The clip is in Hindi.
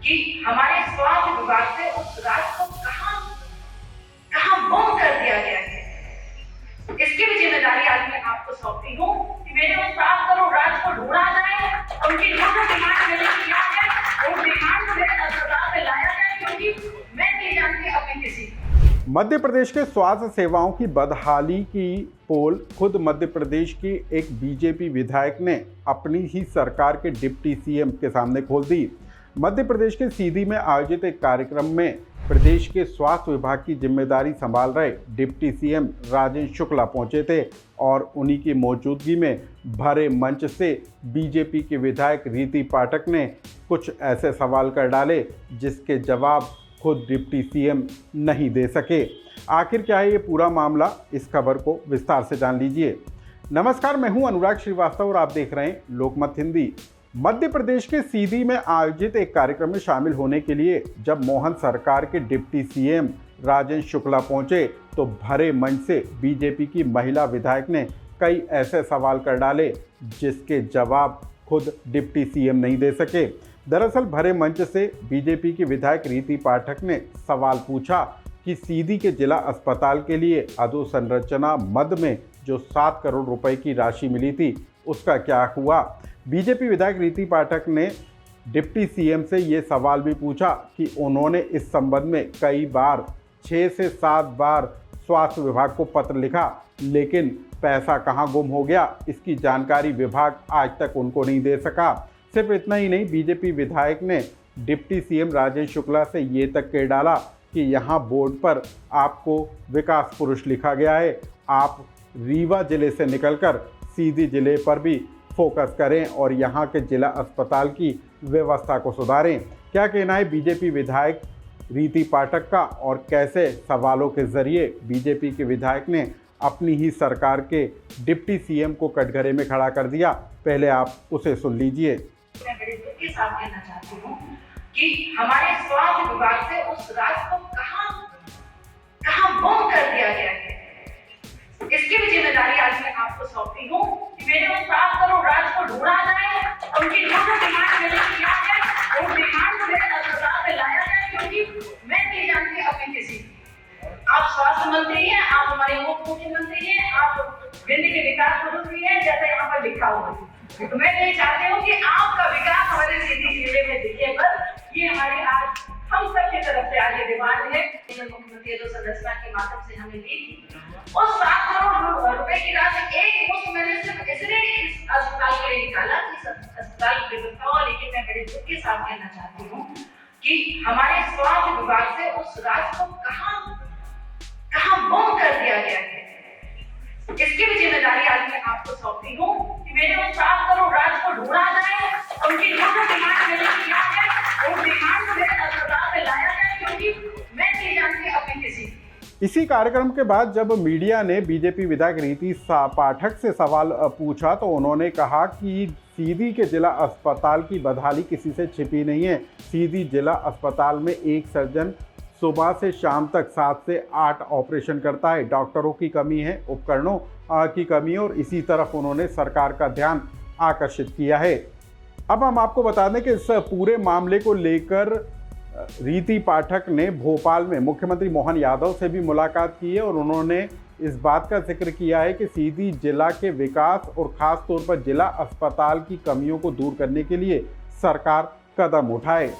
कि हमारे स्वास्थ्य विभाग से उस राज को कहां गुम कर दिया गया है। इसकी भी जिम्मेदारी आज मैं आपको सौंपती हूँ कि मेरे उस 7 करोड़ राज को ढूंढा जाए, उनकी जो डिमांड मैंने किया है वो डिमांड को मेरे अस्पताल में लाया जाए, क्योंकि मैं नहीं जानती अपनी किसी। मध्य प्रदेश के स्वास्थ्य सेवाओं की बदहाली की पोल खुद मध्य प्रदेश के एक बीजेपी विधायक ने अपनी ही सरकार के डिप्टी सीएम के सामने खोल दी। मध्य प्रदेश के सीधी में आयोजित एक कार्यक्रम में प्रदेश के स्वास्थ्य विभाग की जिम्मेदारी संभाल रहे डिप्टी सीएम राजेंद्र शुक्ला पहुंचे थे और उन्हीं की मौजूदगी में भरे मंच से बीजेपी के विधायक रीति पाठक ने कुछ ऐसे सवाल कर डाले जिसके जवाब खुद डिप्टी सीएम नहीं दे सके। आखिर क्या है ये पूरा मामला, इस खबर को विस्तार से जान लीजिए। नमस्कार, मैं हूं अनुराग श्रीवास्तव और आप देख रहे हैं लोकमत हिंदी। मध्य प्रदेश के सीधी में आयोजित एक कार्यक्रम में शामिल होने के लिए जब मोहन सरकार के डिप्टी सीएम राजेंद्र शुक्ला पहुंचे तो भरे मंच से बीजेपी की महिला विधायक ने कई ऐसे सवाल कर डाले जिसके जवाब खुद डिप्टी सीएम नहीं दे सके। दरअसल भरे मंच से बीजेपी की विधायक रीति पाठक ने सवाल पूछा कि सीधी के जिला अस्पताल के लिए अधोसंरचना मद में जो 7 करोड़ रुपए की राशि मिली थी उसका क्या हुआ। बीजेपी विधायक रीति पाठक ने डिप्टी सीएम से ये सवाल भी पूछा कि उन्होंने इस संबंध में कई बार 6 से 7 बार स्वास्थ्य विभाग को पत्र लिखा, लेकिन पैसा कहां गुम हो गया इसकी जानकारी विभाग आज तक उनको नहीं दे सका। सिर्फ इतना ही नहीं, बीजेपी विधायक ने डिप्टी सीएम राजेंद्र शुक्ला से ये तक कह डाला कि यहाँ बोर्ड पर आपको विकास पुरुष लिखा गया है, आप रीवा जिले से निकलकर सीधी जिले पर भी फोकस करें और यहाँ के जिला अस्पताल की व्यवस्था को सुधारें। क्या कहना है बीजेपी विधायक रीति पाठक का और कैसे सवालों के जरिए बीजेपी के विधायक ने अपनी ही सरकार के डिप्टी सीएम को कटघरे में खड़ा कर दिया, पहले आप उसे सुन लीजिए। मैं बड़े दुख के साथ कहना चाहती हूँ कि हमारे स्वास्थ्य विभाग से उस राज को कहां गुम कर दिया गया है। इसकी भी जिम्मेदारी आज मैं आपको सौंपती हूँ कि मेरे उस 7 करोड़ राज को ढूंढा जाए, उनकी जो डिमांड मैंने किया है वो डिमांड को मेरे अस्पताल में लाया जाए, क्योंकि मैं नहीं जानती अपनी किसी। आप स्वास्थ्य मंत्री हैं, आप हमारे उप मुख्यमंत्री हैं, आप विंध्य के विकास पुरुष भी हैं, जैसे यहाँ पर लिखा हुआ है। तो मैं ये चाहती हूँ कि आपका विकास हमारे सीधी जिले में दिखे। बस ये हमारी आज हम सब की तरफ से आज ये डिमांड है। मुख्यमंत्री जो संरचना के माध्यम से हमें दी थी और 7 करोड़ रुपए की राशि एक मुश्त मैंने सिर्फ इसलिए इस अस्पताल के लिए निकाला कि अस्पताल की व्यवस्था हो। लेकिन मैं बड़े दुख के साथ कहना चाहती हूँ कि हमारे स्वास्थ्य विभाग से उस राज को कहां गुम कर दिया गया है। इसकी भी जिम्मेदारी आज मैं आपको सौंपती हूँ कि मेरे उस 7 करोड़ राज को ढूंढा जाए, उनकी जो डिमांड मैंने किया है वो डिमांड को मेरे अस्पताल में लाया जाए, क्योंकि मैं नहीं जानती अपनी किसी। इसी कार्यक्रम के बाद जब मीडिया ने बीजेपी विधायक रीति पाठक से सवाल पूछा तो उन्होंने कहा कि सीधी के जिला अस्पताल की बदहाली किसी से छिपी नहीं है। सीधी जिला अस्पताल में एक सर्जन सुबह से शाम तक 7 से 8 ऑपरेशन करता है। डॉक्टरों की कमी है, उपकरणों की कमी है और इसी तरफ उन्होंने सरकार का ध्यान आकर्षित किया है। अब हम आपको बता दें कि इस पूरे मामले को लेकर रीति पाठक ने भोपाल में मुख्यमंत्री मोहन यादव से भी मुलाकात की है और उन्होंने इस बात का जिक्र किया है कि सीधी जिला के विकास और ख़ास तौर पर जिला अस्पताल की कमियों को दूर करने के लिए सरकार कदम उठाए।